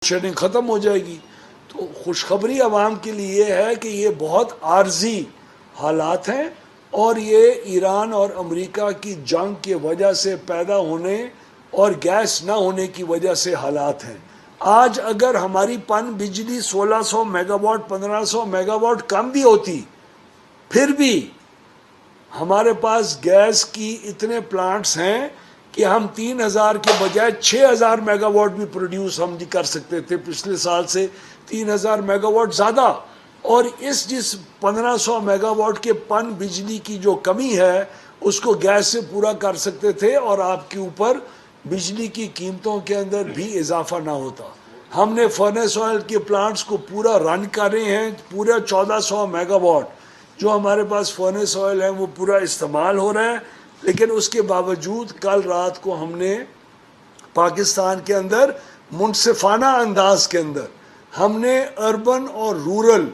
Shedding ختم ہو جائے گی. تو خوشخبری عوام کے لیے یہ ہے کہ یہ بہت عارضی حالات ہیں اور یہ ایران اور امریکہ کی جنگ کی وجہ سے پیدا ہونے اور گیس نہ ہونے کی وجہ سے حالات ہیں. آج اگر ہماری پن بجلی 1600 mega what 1500 mega what come بھی ہوتی، پھر بھی ہمارے پاس گیس کی اتنے پلانٹس ہیں کہ ہم 3000 کے بجائے 6000 میگا واٹ بھی پروڈیوس ہم کر سکتے تھے. پچھلے سال سے 3000 میگا واٹ زیادہ، اور جس 1500 میگا واٹ کے پن بجلی کی جو کمی ہے اس کو گیس سے پورا کر سکتے تھے اور آپ کے اوپر بجلی کی قیمتوں کے اندر بھی اضافہ نہ ہوتا. ہم نے فرنس آئل کے پلانٹس کو پورا رن کر رہے ہیں، پورا 1400 میگا واٹ جو ہمارے پاس فرنس آئل ہے وہ پورا استعمال ہو رہا ہے. لیکن اس کے باوجود کل رات کو ہم نے پاکستان کے اندر منصفانہ انداز کے اندر ہم نے اربن اور رورل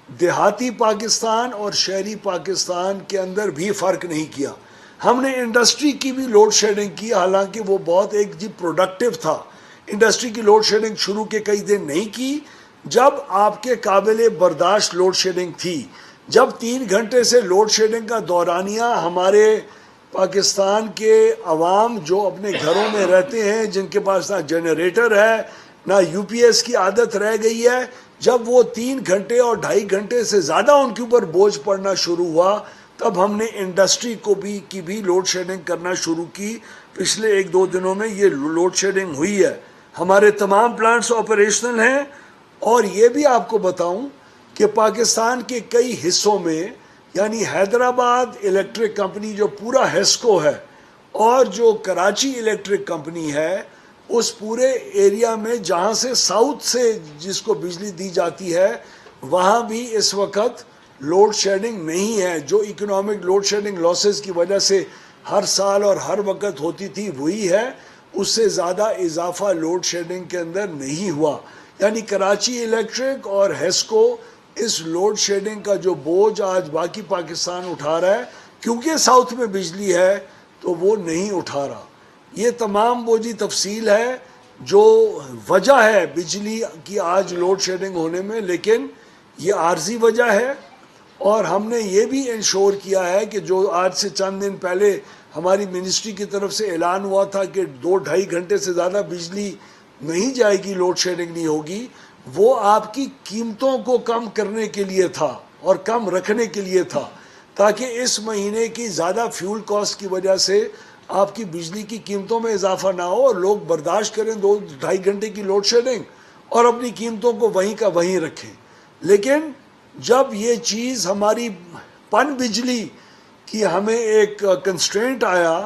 دیہاتی پاکستان اور شہری پاکستان کے اندر بھی فرق نہیں کیا. ہم نے انڈسٹری کی بھی لوڈ شیڈنگ کی، حالانکہ وہ بہت ایک پروڈکٹیو تھا. انڈسٹری کی لوڈ شیڈنگ شروع کے کئی دن نہیں کی جب آپ کے قابل برداشت لوڈ شیڈنگ تھی. جب 3 گھنٹے سے لوڈ شیڈنگ کا دورانیہ ہمارے پاکستان کے عوام جو اپنے گھروں میں رہتے ہیں، جن کے پاس نہ جنریٹر ہے نہ یو پی ایس کی عادت رہ گئی ہے، جب وہ 3 گھنٹے اور 2.5 گھنٹے سے زیادہ ان کے اوپر بوجھ پڑنا شروع ہوا، تب ہم نے انڈسٹری کی بھی لوڈ شیڈنگ کرنا شروع کی. پچھلے 1-2 دنوں میں یہ لوڈ شیڈنگ ہوئی ہے. ہمارے تمام پلانٹس آپریشنل ہیں. اور یہ بھی آپ کو بتاؤں کہ پاکستان کے کئی حصوں میں، یعنی حیدرآباد الیکٹرک کمپنی جو پورا ہیسکو ہے اور جو کراچی الیکٹرک کمپنی ہے، اس پورے ایریا میں جہاں سے ساؤتھ سے جس کو بجلی دی جاتی ہے وہاں بھی اس وقت لوڈ شیڈنگ نہیں ہے. جو اکنامک لوڈ شیڈنگ لاسز کی وجہ سے ہر سال اور ہر وقت ہوتی تھی وہی ہے، اس سے زیادہ اضافہ لوڈ شیڈنگ کے اندر نہیں ہوا. یعنی کراچی الیکٹرک اور ہیسکو اس لوڈ شیڈنگ کا جو بوجھ آج باقی پاکستان اٹھا رہا ہے کیونکہ ساؤتھ میں بجلی ہے تو وہ نہیں اٹھا رہا. یہ تمام وہ تفصیل ہے جو وجہ ہے بجلی کی آج لوڈ شیڈنگ ہونے میں، لیکن یہ عارضی وجہ ہے. اور ہم نے یہ بھی انشور کیا ہے کہ جو آج سے چند دن پہلے ہماری منسٹری کی طرف سے اعلان ہوا تھا کہ 2-2.5 گھنٹے سے زیادہ بجلی نہیں جائے گی، لوڈ شیڈنگ نہیں ہوگی، وہ آپ کی قیمتوں کو کم کرنے کے لیے تھا اور کم رکھنے کے لیے تھا، تاکہ اس مہینے کی زیادہ فیول کاسٹ کی وجہ سے آپ کی بجلی کی قیمتوں میں اضافہ نہ ہو اور لوگ برداشت کریں 2-2.5 گھنٹے کی لوڈ شیڈنگ اور اپنی قیمتوں کو وہیں کا وہیں رکھیں. لیکن جب یہ چیز ہماری پن بجلی کی ہمیں ایک کنسٹرینٹ آیا،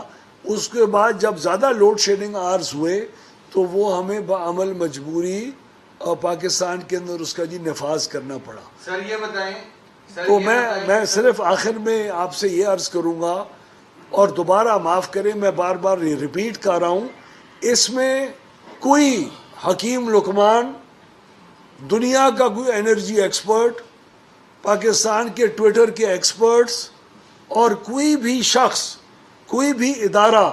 اس کے بعد جب زیادہ لوڈ شیڈنگ آرز ہوئے تو وہ ہمیں بعمل مجبوری پاکستان کے اندر اس کا نفاذ کرنا پڑا. سر یہ بتائیں تو میں صرف آخر میں آپ سے یہ عرض کروں گا، اور دوبارہ معاف کریں میں بار بار ریپیٹ کر رہا ہوں، اس میں کوئی حکیم لقمان، دنیا کا کوئی انرجی ایکسپرٹ، پاکستان کے ٹویٹر کے ایکسپرٹس اور کوئی بھی شخص، کوئی بھی ادارہ،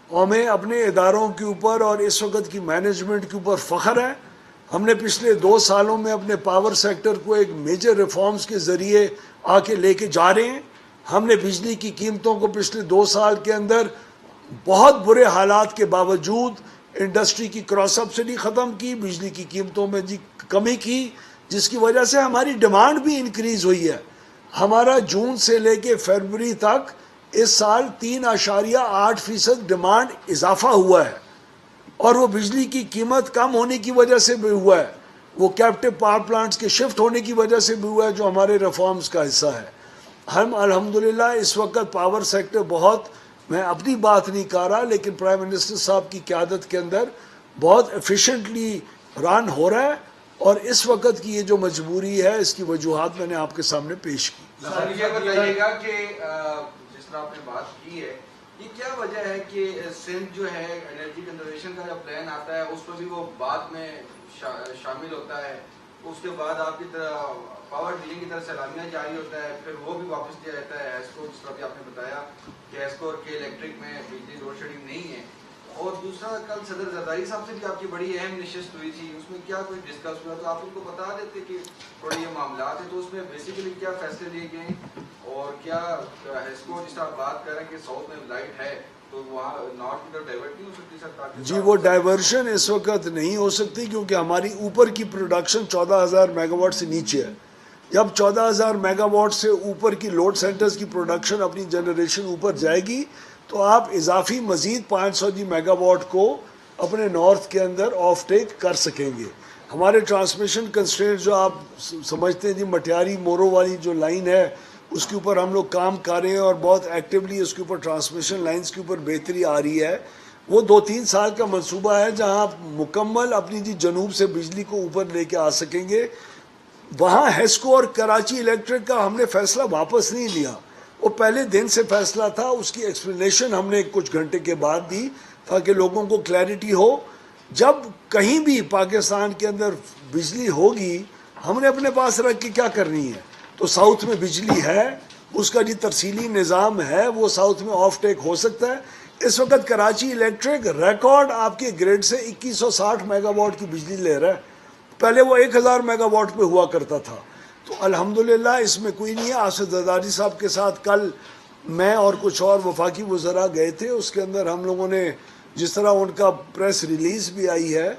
ہمیں اپنے اداروں کے اوپر اور اس وقت کی مینجمنٹ کے اوپر فخر ہے. ہم نے پچھلے 2 سالوں میں اپنے پاور سیکٹر کو ایک میجر ریفارمز کے ذریعے آکے لے کے جا رہے ہیں. ہم نے بجلی کی قیمتوں کو پچھلے 2 سال کے اندر بہت برے حالات کے باوجود انڈسٹری کی کراس سبسڈی ختم کی، بجلی کی قیمتوں میں کمی کی، جس کی وجہ سے ہماری ڈیمانڈ بھی انکریز ہوئی ہے. ہمارا جون سے لے کے فروری تک اس سال 3.8% ڈیمانڈ اضافہ ہوا ہے، اور وہ بجلی کی قیمت کم ہونے کی وجہ سے بھی ہوا ہے، وہ کیپٹیو پاور پلانٹس کے شفٹ ہونے کی وجہ سے بھی ہوا ہے جو ہمارے ریفارمز کا حصہ ہے. ہم الحمدللہ اس وقت پاور سیکٹر بہت، میں اپنی بات نہیں کر رہا لیکن پرائم منسٹر صاحب کی قیادت کے اندر بہت ایفیشینٹلی رن ہو رہا ہے. اور اس وقت کی یہ جو مجبوری ہے اس کی وجوہات میں نے آپ کے سامنے پیش کی. سر یہ بتائیے گا کہ جس طرح آپ نے بات کی ہے، یہ کیا وجہ ہے کہ سندھ جو ہے انرجی کنزرویشن کا جب پلان آتا ہے اس کو بھی وہ بعد میں شامل ہوتا ہے، اس کے بعد آپ کی طرح پاور ڈیلنگ کی طرف سے اعلامیہ جاری ہوتا ہے، پھر وہ بھی واپس دیا جاتا ہے ایسکو، جس طرح بھی آپ نے بتایا کہ ایسکو کے الیکٹرک میں بجلی لوڈ شیڈنگ نہیں ہے. اور دوسرا کل صدر زرداری صاحب سے بھی آپ کی بڑی اہم نشست ہوئی تھی, اس میں کیا کوئی ڈسکس ہوا, تو آپ ان کو بتا دیتے کہ تھوڑے یہ معاملات ہیں, تو اس میں بیسیکلی کیا فیصلے لیے گئے, اور کیا ہیسکو جس آپ بات کر رہے ہیں کہ ساؤتھ میں لائٹ ہے تو وہاں نارتھ کی طرف ڈائیورٹ نہیں ہو سکتی سر؟ جی وہ ڈائیورشن اس وقت نہیں ہو سکتی کیونکہ ہماری اوپر کی پروڈکشن 14,000 میگا واٹ سے نیچے ہے. جب 14,000 میگا واٹ سے اوپر کی لوڈ سینٹرز کی پروڈکشن اپنی جنریشن اوپر جائے گی تو آپ اضافی مزید 500 میگا واٹ کو اپنے نارتھ کے اندر آف ٹیک کر سکیں گے. ہمارے ٹرانسمیشن کنسٹرینٹ جو آپ سمجھتے ہیں جی مٹیاری مورو والی جو لائن ہے اس کے اوپر ہم لوگ کام کر رہے ہیں اور بہت ایکٹیولی اس کے اوپر ٹرانسمیشن لائنز کے اوپر بہتری آ رہی ہے. وہ 2-3 سال کا منصوبہ ہے جہاں آپ مکمل اپنی جی جنوب سے بجلی کو اوپر لے کے آ سکیں گے. وہاں ہیسکو اور کراچی الیکٹرک کا ہم نے فیصلہ واپس نہیں لیا, وہ پہلے دن سے فیصلہ تھا. اس کی ایکسپلینیشن ہم نے کچھ گھنٹے کے بعد دی تاکہ لوگوں کو کلیئرٹی ہو. جب کہیں بھی پاکستان کے اندر بجلی ہوگی ہم نے اپنے پاس رکھ کے کیا کرنی ہے, تو ساؤتھ میں بجلی ہے, اس کا جو ترسیلی نظام ہے وہ ساؤتھ میں آف ٹیک ہو سکتا ہے. اس وقت کراچی الیکٹرک ریکارڈ آپ کے گریڈ سے 2160 میگا واٹ کی بجلی لے رہا ہے, پہلے وہ 1000 میگا واٹ پہ ہوا کرتا تھا. تو الحمدللہ اس میں کوئی نہیں ہے. آصف زرداری صاحب کے ساتھ کل میں اور کچھ اور وفاقی وزراء گئے تھے, اس کے اندر ہم لوگوں نے جس طرح ان کا پریس ریلیز بھی آئی ہے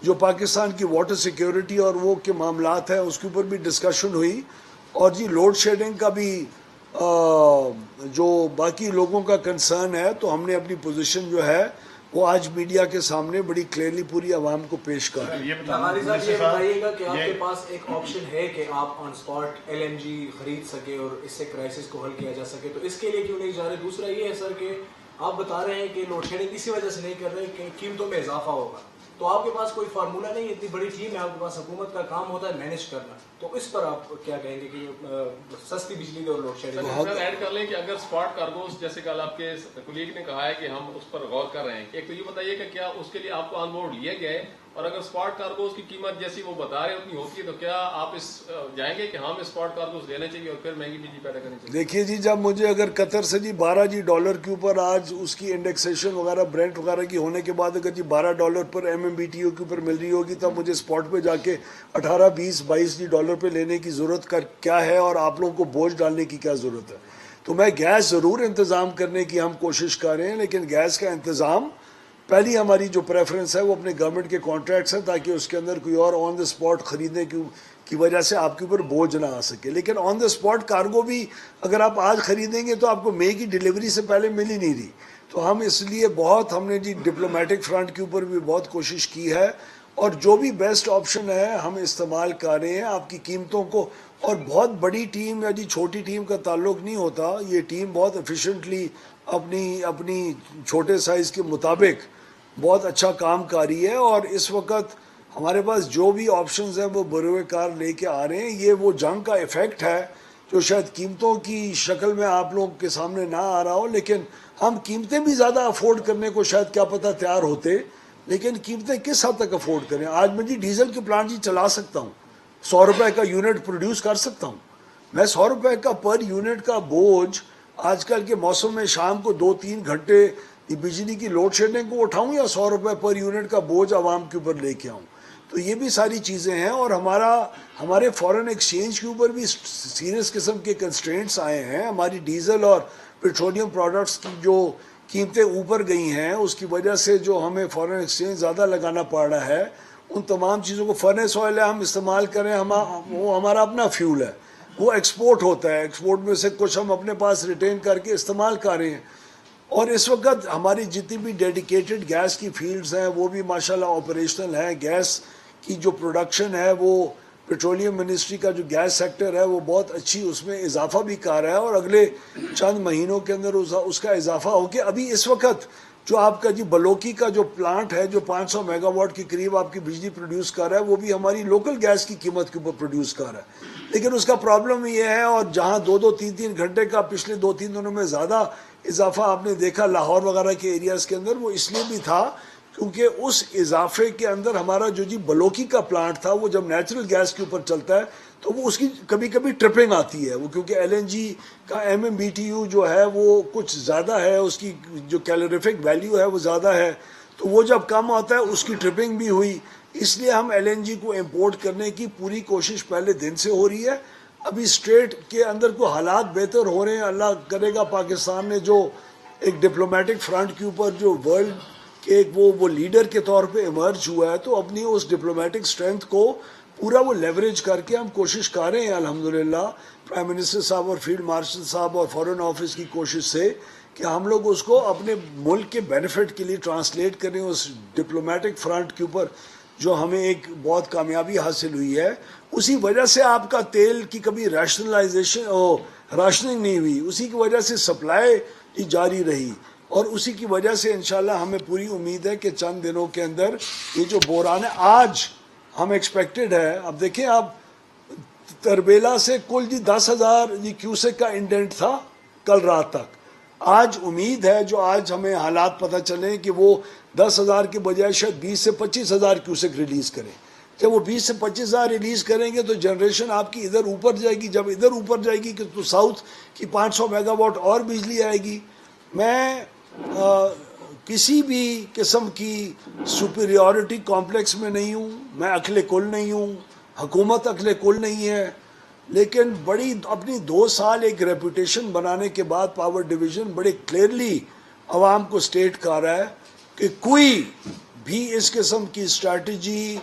جو پاکستان کی واٹر سیکیورٹی اور وہ کے معاملات ہیں اس کے اوپر بھی ڈسکشن ہوئی, اور جی لوڈ شیڈنگ کا بھی جو باقی لوگوں کا کنسرن ہے تو ہم نے اپنی پوزیشن جو ہے وہ آج میڈیا کے سامنے بڑی کلیئرلی پوری عوام کو پیش کر رہے ہیں. لغاری صاحب یہ بتائیے گا کہ آپ کے پاس ایک آپشن ہے کہ آپ آن سپاٹ LNG خرید سکے اور اس سے کرائسس کو حل کیا جا سکے, تو اس کے لیے کیوں نہیں جا رہے؟ دوسرا یہ ہے سر کہ آپ بتا رہے ہیں کہ لوڈ شیڈنگ اسی وجہ سے نہیں کر رہے کہ قیمتوں میں اضافہ ہوگا, تو آپ کے پاس کوئی فارمولہ نہیں, اتنی بڑی ٹیم ہے آپ کے پاس, حکومت کا کام ہوتا ہے مینیج کرنا, تو اس پر آپ کیا کہیں گے کہ سستی بجلی دے اور لوڈ شیڈنگ؟ سر ایڈ کر لیں کہ اگر اسپاٹ کارگوز جیسے کل آپ کے کولیگ نے کہا ہے کہ ہم اس پر غور کر رہے ہیں, ایک تو یہ بتائیے کہ کیا اس کے لیے آپ کو آن بورڈ لیے گئے, اور اگر اسپاٹ کارگوز کی قیمت جیسی وہ بتا رہے اتنی ہوتی ہے تو کیا آپ اس جائیں گے کہ ہم اسپاٹ کارگوز لینے چاہیے اور پھر مہنگی بجلی پیدا کرنی چاہیے؟ دیکھیے جی جب مجھے اگر قطر سے جی $12 کے اوپر آج اس کی انڈیکسیشن وغیرہ برینٹ وغیرہ کی ہونے کے بعد اگر جی $12 پر MMBTU کے اوپر مل رہی ہوگی تب مجھے اسپاٹ پہ جا کے 18, 20, 22 ڈالر پہ لینے کی ضرورت کیا ہے اور آپ لوگوں کو بوجھ ڈالنے کی کیا ضرورت ہے. تو میں گیس ضرور انتظام کرنے کی ہم کوشش کر رہے ہیں, لیکن گیس کا انتظام پہلی ہماری جو پریفرنس ہے وہ اپنے گورنمنٹ کے کانٹریکٹس ہیں تاکہ اس کے اندر کوئی اور آن دا اسپاٹ خریدنے کی وجہ سے آپ کے اوپر بوجھ نہ آ سکے. لیکن آن دا اسپاٹ کارگو بھی اگر آپ آج خریدیں گے تو آپ کو مئی کی ڈیلیوری سے پہلے مل ہی نہیں رہی. تو ہم اس لیے ہم نے جی ڈپلومیٹک فرنٹ کے اوپر بھی بہت کوشش کی ہے, اور جو بھی بیسٹ آپشن ہے ہم استعمال کر رہے ہیں آپ کی قیمتوں کو. اور بہت بڑی ٹیم یا جی چھوٹی ٹیم کا تعلق نہیں ہوتا, یہ ٹیم بہت ایفیشینٹلی اپنی چھوٹے سائز کے مطابق بہت اچھا کام کر رہی ہے. اور اس وقت ہمارے پاس جو بھی آپشنز ہیں وہ بروئے کار لے کے آ رہے ہیں. یہ وہ جنگ کا ایفیکٹ ہے جو شاید قیمتوں کی شکل میں آپ لوگوں کے سامنے نہ آ رہا ہو, لیکن ہم قیمتیں بھی زیادہ افورڈ کرنے کو شاید کیا پتہ تیار ہوتے, لیکن قیمتیں کس حد تک افورڈ کریں. آج میں جی ڈیزل کے پلانٹ جی چلا سکتا ہوں, 100 روپے کا یونٹ پروڈیوس کر سکتا ہوں. میں 100 روپے کا پر یونٹ کا بوجھ آج کل کے موسم میں شام کو 2-3 گھنٹے بجلی کی لوڈ شیڈنگ کو اٹھاؤں یا 100 روپے پر یونٹ کا بوجھ عوام کے اوپر لے کے آؤں. تو یہ بھی ساری چیزیں ہیں. اور ہمارے فارن ایکسچینج کے اوپر بھی سیریس قسم کے کنسٹرینٹس آئے ہیں. ہماری ڈیزل اور پیٹرولیم پروڈکٹس کی جو قیمتیں اوپر گئی ہیں اس کی وجہ سے جو ہمیں فارن ایکسچینج زیادہ لگانا پڑ رہا ہے, ان تمام چیزوں کو فرنس آئل ہے ہم استعمال کریں, وہ ہمارا اپنا فیول ہے, وہ ایکسپورٹ ہوتا ہے, ایکسپورٹ میں سے کچھ ہم اپنے پاس ریٹین کر کے استعمال کر رہے ہیں. اور اس وقت ہماری جتنی بھی ڈیڈیکیٹڈ گیس کی فیلڈز ہیں وہ بھی ماشاءاللہ آپریشنل ہیں. گیس کی جو پروڈکشن ہے وہ پیٹرولیم منسٹری کا جو گیس سیکٹر ہے وہ بہت اچھی اس میں اضافہ بھی کر رہا ہے, اور اگلے چند مہینوں کے اندر اس کا اضافہ ہو کے ابھی اس وقت جو آپ کا جی بلوکی کا جو پلانٹ ہے جو 500 میگا واٹ کے قریب آپ کی بجلی پروڈیوس کر رہا ہے وہ بھی ہماری لوکل گیس کی قیمت کے اوپر پروڈیوس کر رہا ہے. لیکن اس کا پرابلم یہ ہے, اور جہاں 2-3 گھنٹے کا پچھلے 2-3 دنوں میں زیادہ اضافہ آپ نے دیکھا لاہور وغیرہ کے ایریاز کے اندر, وہ اس لیے بھی تھا کیونکہ اس اضافے کے اندر ہمارا جو جی بلوکی کا پلانٹ تھا وہ جب نیچرل گیس کے اوپر چلتا ہے تو وہ اس کی کبھی کبھی ٹرپنگ آتی ہے، وہ کیونکہ ایل این جی کا MMBTU جو ہے وہ کچھ زیادہ ہے، اس کی جو کیلوریفک ویلیو ہے وہ زیادہ ہے، تو وہ جب کم ہوتا ہے اس کی ٹرپنگ بھی ہوئی، اس لیے ہم LNG کو امپورٹ کرنے کی پوری کوشش پہلے دن سے ہو رہی ہے۔ ابھی اسٹریٹ کے اندر کو حالات بہتر ہو رہے ہیں، اللہ کرے گا پاکستان نے جو ایک ڈپلومیٹک فرنٹ کے اوپر جو ورلڈ کے ایک وہ لیڈر کے طور پہ ایمرج ہوا ہے، تو اپنی اس ڈپلومیٹک سٹرینتھ کو پورا وہ لیوریج کر کے ہم کوشش کر رہے ہیں الحمدللہ پرائم منسٹر صاحب اور فیلڈ مارشل صاحب اور فارن آفس کی کوشش سے کہ ہم لوگ اس کو اپنے ملک کے بینیفٹ کے لیے ٹرانسلیٹ کریں اس ڈپلومیٹک فرنٹ کے اوپر جو ہمیں ایک بہت کامیابی حاصل ہوئی ہے۔ اسی وجہ سے آپ کا تیل کی کبھی راشننگ نہیں ہوئی، اسی کی وجہ سے سپلائی جاری رہی، اور اسی کی وجہ سے انشاءاللہ ہمیں پوری امید ہے کہ چند دنوں کے اندر یہ جو بحران ہے آج ہم ایکسپیکٹڈ ہے، اب دیکھیں آپ تربیلا سے کل جی 10,000 کیوسک کا انڈینٹ تھا کل رات تک، آج امید ہے جو آج ہمیں حالات پتہ چلیں کہ وہ 10,000 کے بجائے شاید 20 سے 25,000 کیوسک ریلیز کریں۔ جب وہ 20 سے 25,000 ریلیز کریں گے تو جنریشن آپ کی ادھر اوپر جائے گی، جب ادھر اوپر جائے گی تو ساؤتھ کی 500 میگا واٹ اور بجلی آئے گی۔ میں کسی بھی قسم کی سپیریورٹی کمپلیکس میں نہیں ہوں، میں عقل کل نہیں ہوں، حکومت عقل کل نہیں ہے، لیکن بڑی اپنی 2 سال ایک ریپوٹیشن بنانے کے بعد پاور ڈویژن بڑے کلیئرلی عوام کو سٹیٹ کر رہا ہے کہ کوئی بھی اس قسم کی اسٹریٹجی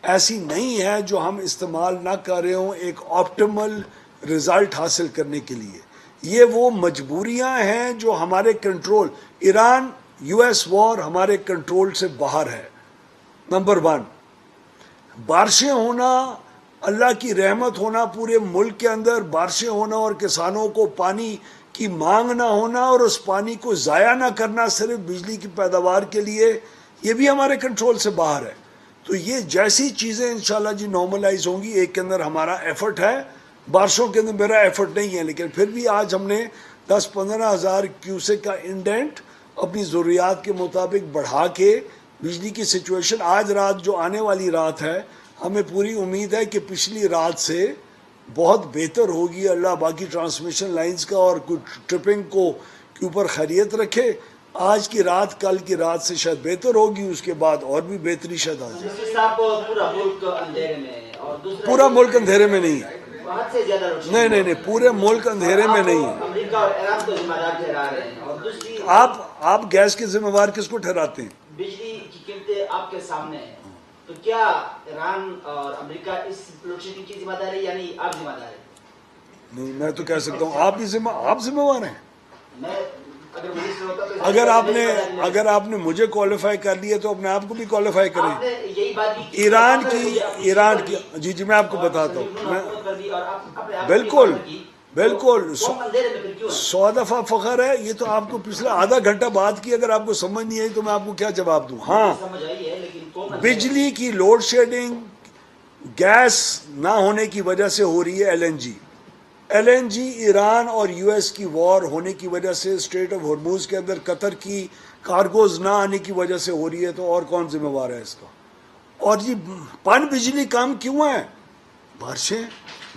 ایسی نہیں ہے جو ہم استعمال نہ کر رہے ہوں ایک آپٹیمل رزلٹ حاصل کرنے کے لیے۔ یہ وہ مجبوریاں ہیں جو ہمارے کنٹرول، ایران US وار ہمارے کنٹرول سے باہر ہے، نمبر 1۔ بارشیں ہونا، اللہ کی رحمت ہونا پورے ملک کے اندر، بارشیں ہونا اور کسانوں کو پانی کی مانگ نہ ہونا اور اس پانی کو ضائع نہ کرنا صرف بجلی کی پیداوار کے لیے، یہ بھی ہمارے کنٹرول سے باہر ہے۔ تو یہ جیسی چیزیں انشاءاللہ جی نارملائز ہوں گی، ایک کے اندر ہمارا ایفرٹ ہے، بارشوں کے اندر میرا ایفرٹ نہیں ہے، لیکن پھر بھی آج ہم نے 10-15 ہزار کیوسک کا انڈینٹ اپنی ضروریات کے مطابق بڑھا کے بجلی کی سچویشن آج رات جو آنے والی رات ہے ہمیں پوری امید ہے کہ پچھلی رات سے بہت بہتر ہوگی۔ اللہ باقی ٹرانسمیشن لائنز کا اور کچھ ٹرپنگ کو کے اوپر خیریت رکھے۔ آج کی رات کل کی رات سے شاید بہتر ہوگی، اس کے بعد اور بھی بہتری شاید آ جائے۔ پورا ملک اندھیرے میں نہیں ہے، نہیں، پورے ملک اندھیرے میں نہیں ہے۔ آپ گیس کے ذمہ وار کس کو ٹھہراتے ہیں؟ بجلی کی قیمتیں آپ کے سامنے ہیں، تو کیا ایران اور امریکہ اس لوڈ شیڈنگ کی ذمہ دار ہے یعنی آپ ذمہ دار ہیں؟ نہیں، میں تو کہہ سکتا ہوں آپ ذمہ وار ہیں۔ میں اگر آپ نے مجھے کوالیفائی کر لیا تو اپنے آپ کو بھی کوالیفائی کریں۔ آپ نے یہی بات بھی ایران کی جی میں آپ کو بتاتا ہوں، بالکل 100 دفعہ فخر ہے۔ یہ تو آپ کو پچھلا آدھا گھنٹہ بات کی، اگر آپ کو سمجھ نہیں آئی تو میں آپ کو کیا جواب دوں۔ ہاں، بجلی کی لوڈ شیڈنگ گیس نہ ہونے کی وجہ سے ہو رہی ہے، ایل این جی ایران اور US کی وار ہونے کی وجہ سے اسٹریٹ آف ہرموز کے اندر قطر کی کارگوز نہ آنے کی وجہ سے ہو رہی ہے، تو اور کون ذمہ وار ہے اس کا؟ اور جی پن بجلی کم کیوں ہے؟ بارشیں،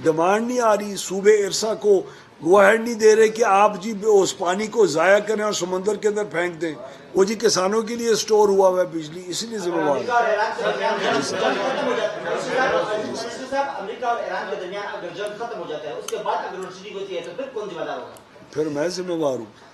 ڈیمانڈ نہیں آ رہی، صوبے ارسا کو گو ہیڈ نہیں دے رہے کہ آپ جی اس پانی کو ضائع کریں اور سمندر کے اندر پھینک دیں، وہ جی کسانوں کے لیے سٹور ہوا ہوا ہے بجلی، اسی لیے ذمہ وار ہے۔ امریکہ اور ایران کے درمیان اگر جنگ ختم ہو جاتا ہے اس کے بعد اگر لوڈ شیڈنگ ہوتی ہے تو پھر کون ذمہ دار ہوگا؟ پھر میں ذمہ وار ہوں۔